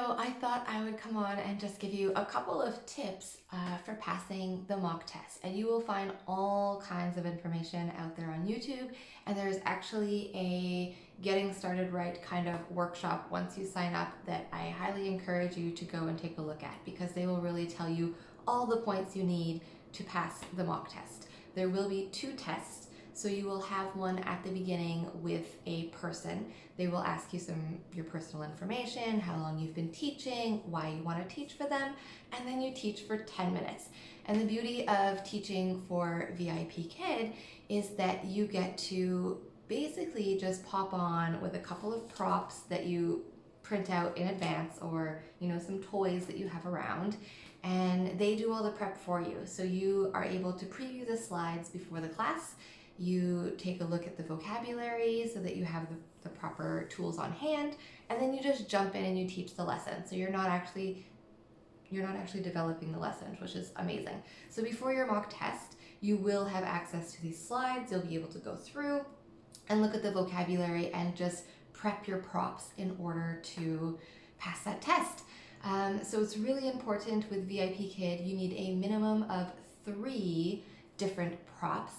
So I thought I would come on and just give you a couple of tips for passing the mock test. And you will find all kinds of information out there on YouTube. And there's actually a getting started right kind of workshop once you sign up that I highly encourage you to go and take a look at, because they will really tell you all the points you need to pass the mock test. There will be two tests. So you will have one at the beginning with a person. They will ask you your personal information, how long you've been teaching, why you want to teach for them, and then you teach for 10 minutes. And the beauty of teaching for VIP Kid is that you get to basically just pop on with a couple of props that you print out in advance, or some toys that you have around, and they do all the prep for you. So you are able to preview the slides before the class. You take a look at the vocabulary so that you have the proper tools on hand, and then you just jump in and you teach the lesson. So you're not actually developing the lesson, which is amazing. So before your mock test, you will have access to these slides. You'll be able to go through and look at the vocabulary and just prep your props in order to pass that test. So it's really important with VIP Kid, you need a minimum of 3 different props.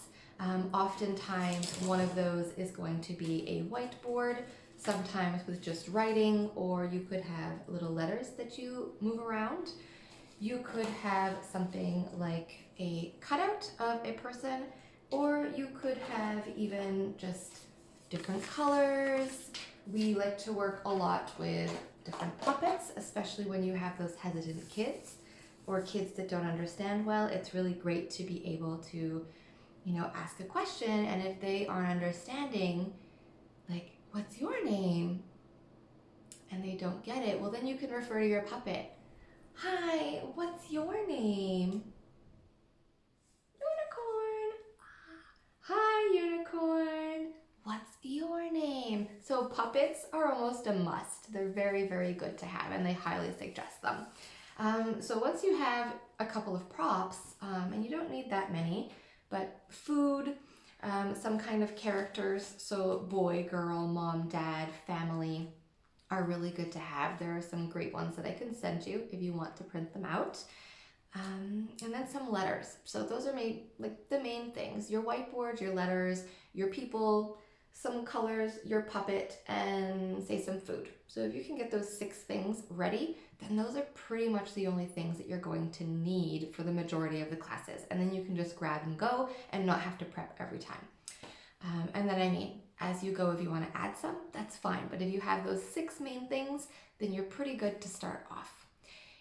Oftentimes one of those is going to be a whiteboard, sometimes with just writing, or you could have little letters that you move around. You could have something like a cutout of a person, or you could have even just different colors. We like to work a lot with different puppets, especially when you have those hesitant kids or kids that don't understand well. It's really great to be able to ask a question, and if they aren't understanding, like, what's your name? And they don't get it, well, then you can refer to your puppet. Hi, what's your name? Unicorn. Hi, Unicorn. What's your name? So puppets are almost a must. They're very, very good to have, and they highly suggest them. So once you have a couple of props, and you don't need that many, but food, some kind of characters, so boy, girl, mom, dad, family, are really good to have. There are some great ones that I can send you if you want to print them out. And then some letters. So those are the main things: your whiteboard, your letters, your people, some colors, your puppet, and say some food. So if you can get those 6 things ready, then those are pretty much the only things that you're going to need for the majority of the classes. And then you can just grab and go and not have to prep every time. And then, as you go, if you want to add some, that's fine. But if you have those 6 main things, then you're pretty good to start off.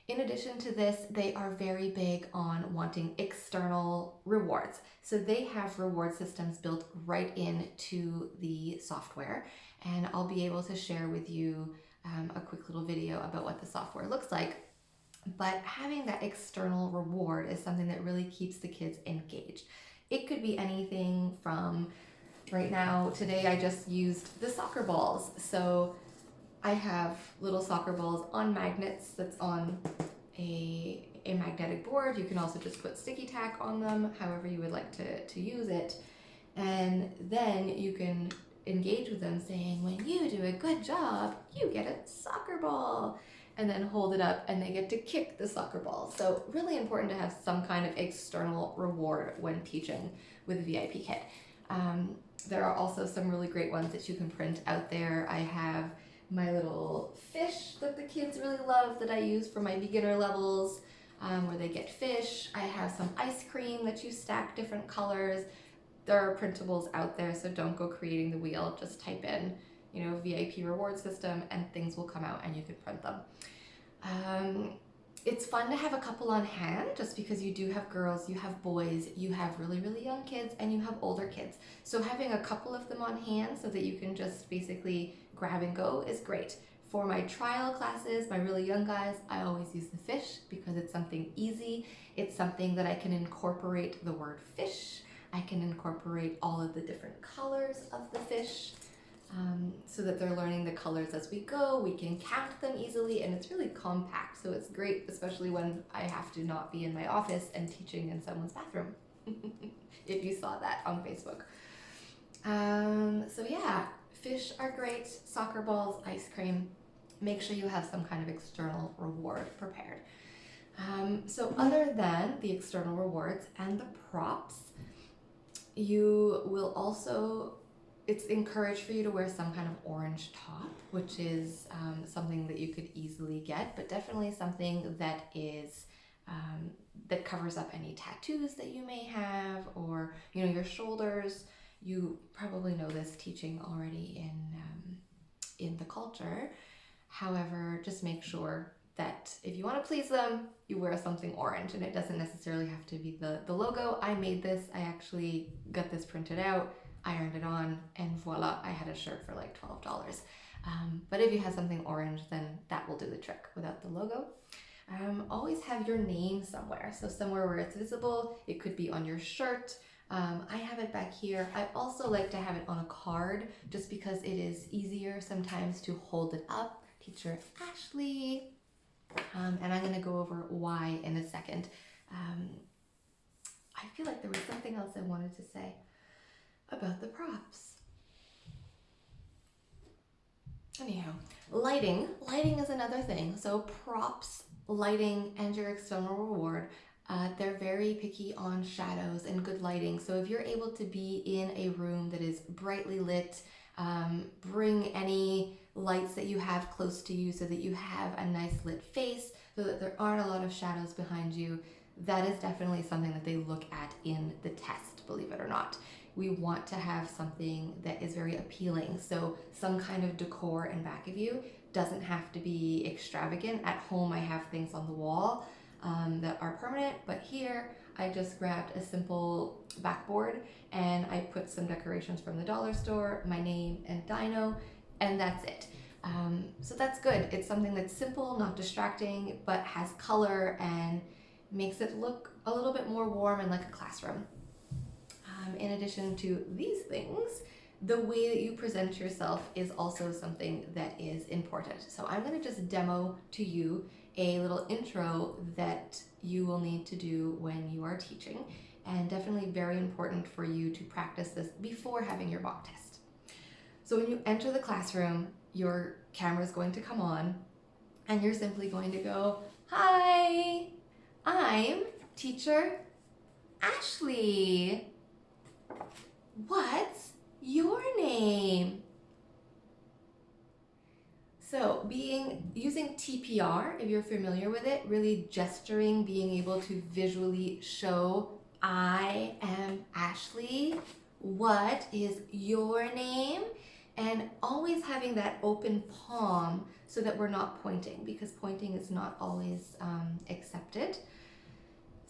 In addition to this, they are very big on wanting external rewards. So they have reward systems built right into the software, and I'll be able to share with you a quick little video about what the software looks like. But having that external reward is something that really keeps the kids engaged. It could be anything from, right now, today I just used the soccer balls. So I have little soccer balls on magnets that's on a magnetic board. You can also just put sticky tack on them, however you would like to use it. And then you can engage with them saying, when you do a good job, you get a soccer ball. And then hold it up and they get to kick the soccer ball. So really important to have some kind of external reward when teaching with VIP Kid. There are also some really great ones that you can print out there. I have my little fish that the kids really love that I use for my beginner levels, where they get fish. I have some ice cream that you stack different colors. There are printables out there, so don't go creating the wheel. Just type in, VIP reward system, and things will come out and you can print them. It's fun to have a couple on hand, just because you do have girls, you have boys, you have really, really young kids, and you have older kids. So having a couple of them on hand so that you can just basically grab and go is great. For my trial classes, my really young guys, I always use the fish because it's something easy. It's something that I can incorporate the word fish. I can incorporate all of the different colors of the fish. So that they're learning the colors as we go. We can count them easily, and it's really compact, so it's great, especially when I have to not be in my office and teaching in someone's bathroom. If you saw that on Facebook. So yeah, fish are great, soccer balls, ice cream. make sure you have some kind of external reward prepared. So other than the external rewards and the props, you will also, it's encouraged for you to wear some kind of orange top, which is something that you could easily get, but definitely something that is that covers up any tattoos that you may have, or your shoulders. You probably know this teaching already in the culture. However, just make sure that if you want to please them, you wear something orange, and it doesn't necessarily have to be the logo. I made this. I actually got this printed out, ironed it on, and voila, I had a shirt for like $12. But if you have something orange, then that will do the trick without the logo. Always have your name somewhere. So somewhere where it's visible. It could be on your shirt. I have it back here. I also like to have it on a card just because it is easier sometimes to hold it up. Teacher Ashley. And I'm going to go over why in a second. I feel like there was something else I wanted to say about the props. Anyhow, lighting is another thing. So props, lighting, and your external reward, they're very picky on shadows and good lighting. So if you're able to be in a room that is brightly lit, bring any lights that you have close to you so that you have a nice lit face, so that there aren't a lot of shadows behind you. That is definitely something that they look at in the test, believe it or not. We want to have something that is very appealing. So some kind of decor in back of you doesn't have to be extravagant. At home, I have things on the wall that are permanent, but here I just grabbed a simple backboard and I put some decorations from the dollar store, my name and Dino, and that's it. So that's good. It's something that's simple, not distracting, but has color and makes it look a little bit more warm and like a classroom. In addition to these things, the way that you present yourself is also something that is important. So I'm going to just demo to you a little intro that you will need to do when you are teaching, and definitely very important for you to practice this before having your mock test. So when you enter the classroom, your camera is going to come on and you're simply going to go, "Hi, I'm teacher Ashley. What's your name?" So using TPR, if you're familiar with it, really gesturing, being able to visually show, "I am Ashley. What is your name?" And always having that open palm so that we're not pointing, because pointing is not always accepted.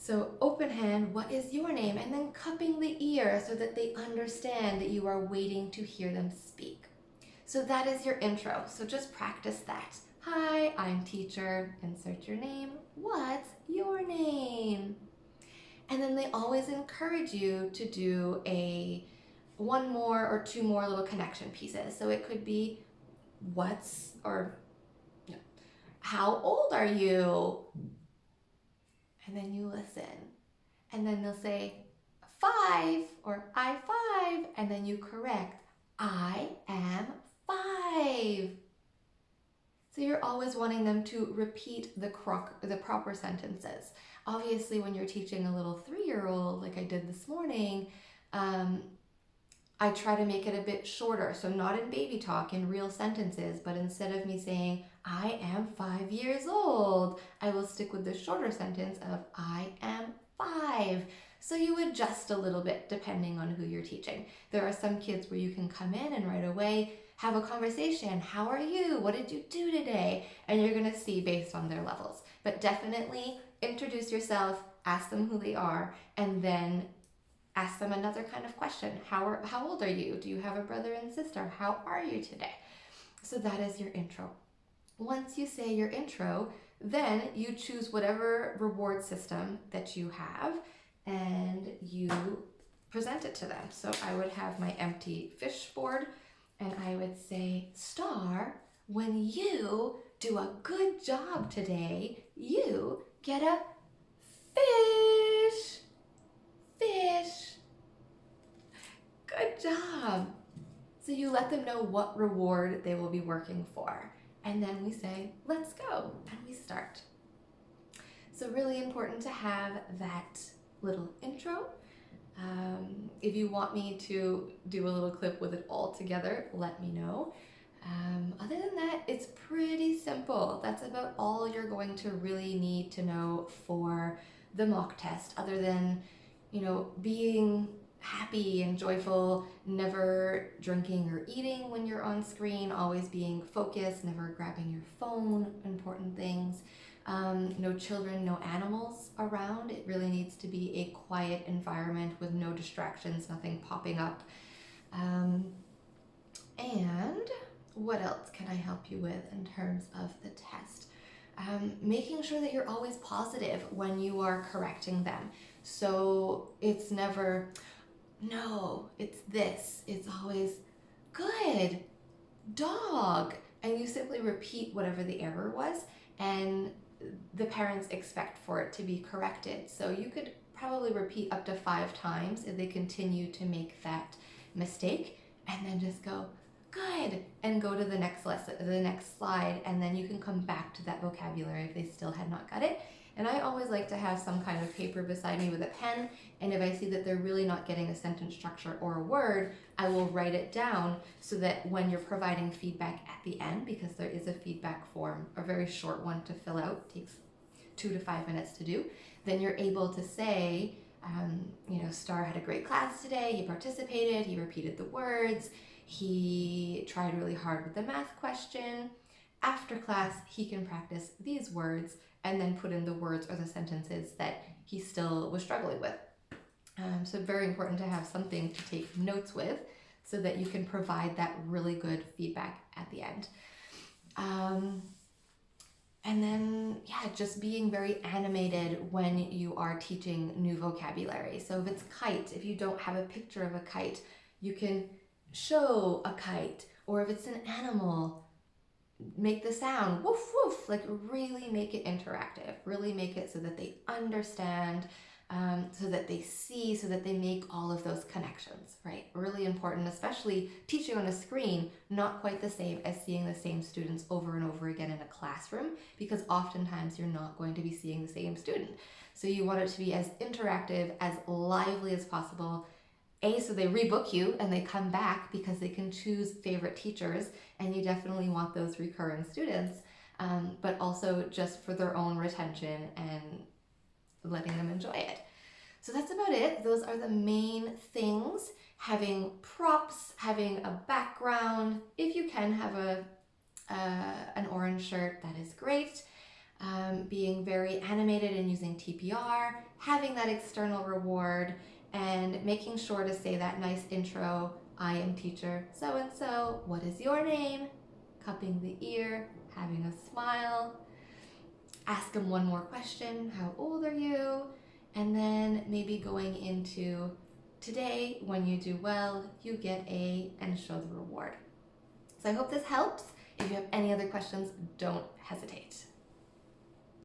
So open hand, "What is your name?" And then cupping the ear so that they understand that you are waiting to hear them speak. So that is your intro. So just practice that. "Hi, I'm teacher," insert your name. "What's your name?" And then they always encourage you to do one more or two more little connection pieces. So it could be "How old are you?" And then you listen. And then they'll say 5 or "I 5." And then you correct, "I am 5. So you're always wanting them to repeat the proper sentences. Obviously, when you're teaching a little 3-year-old, like I did this morning, I try to make it a bit shorter. So not in baby talk, in real sentences, but instead of me saying, "I am 5 years old," I will stick with the shorter sentence of "I am 5. So you adjust a little bit depending on who you're teaching. There are some kids where you can come in and right away have a conversation. "How are you? What did you do today?" And you're going to see based on their levels. But definitely introduce yourself, ask them who they are, and then ask them another kind of question. How old are you? Do you have a brother and sister? How are you today? So that is your intro. Once you say your intro, then you choose whatever reward system that you have and you present it to them. So I would have my empty fish board and I would say, "Star, when you do a good job today, you get a fish. Fish. Good job." So you let them know what reward they will be working for. and then we say, let's go, and we start. So really important to have that little intro. If you want me to do a little clip with it all together, let me know. Other than that, it's pretty simple. That's about all you're going to really need to know for the mock test, other than, being happy and joyful, never drinking or eating when you're on screen, always being focused, never grabbing your phone, important things. No children, no animals around. It really needs to be a quiet environment with no distractions, nothing popping up. And what else can I help you with in terms of the test? Making sure that you're always positive when you are correcting them. So it's never, no, it's this. It's always, good, dog. And you simply repeat whatever the error was, and the parents expect for it to be corrected. So you could probably repeat up to 5 times if they continue to make that mistake, and then just go, good, and go to the next lesson, the next slide, and then you can come back to that vocabulary if they still had not got it. And I always like to have some kind of paper beside me with a pen, and if I see that they're really not getting a sentence structure or a word, I will write it down so that when you're providing feedback at the end, because there is a feedback form, a very short one to fill out, takes 2 to 5 minutes to do, then you're able to say, Star had a great class today, he participated, he repeated the words, he tried really hard with the math question. After class, he can practice these words and then put in the words or the sentences that he still was struggling with. So very important to have something to take notes with so that you can provide that really good feedback at the end. And then, just being very animated when you are teaching new vocabulary. So if it's kite, if you don't have a picture of a kite, you can show a kite. Or if it's an animal, make the sound, woof, woof, like really make it interactive, really make it so that they understand, so that they see, so that they make all of those connections, right? Really important, especially teaching on a screen, not quite the same as seeing the same students over and over again in a classroom, because oftentimes you're not going to be seeing the same student. So you want it to be as interactive, as lively as possible, so they rebook you and they come back because they can choose favorite teachers, and you definitely want those recurring students, but also just for their own retention and letting them enjoy it. So that's about it. Those are the main things. Having props, having a background. If you can have an orange shirt, that is great. Being very animated and using TPR, having that external reward, and making sure to say that nice intro, I am teacher so-and-so, what is your name? Cupping the ear, having a smile. Ask them one more question, how old are you? And then maybe going into today, when you do well, you get and show the reward. So I hope this helps. If you have any other questions, don't hesitate.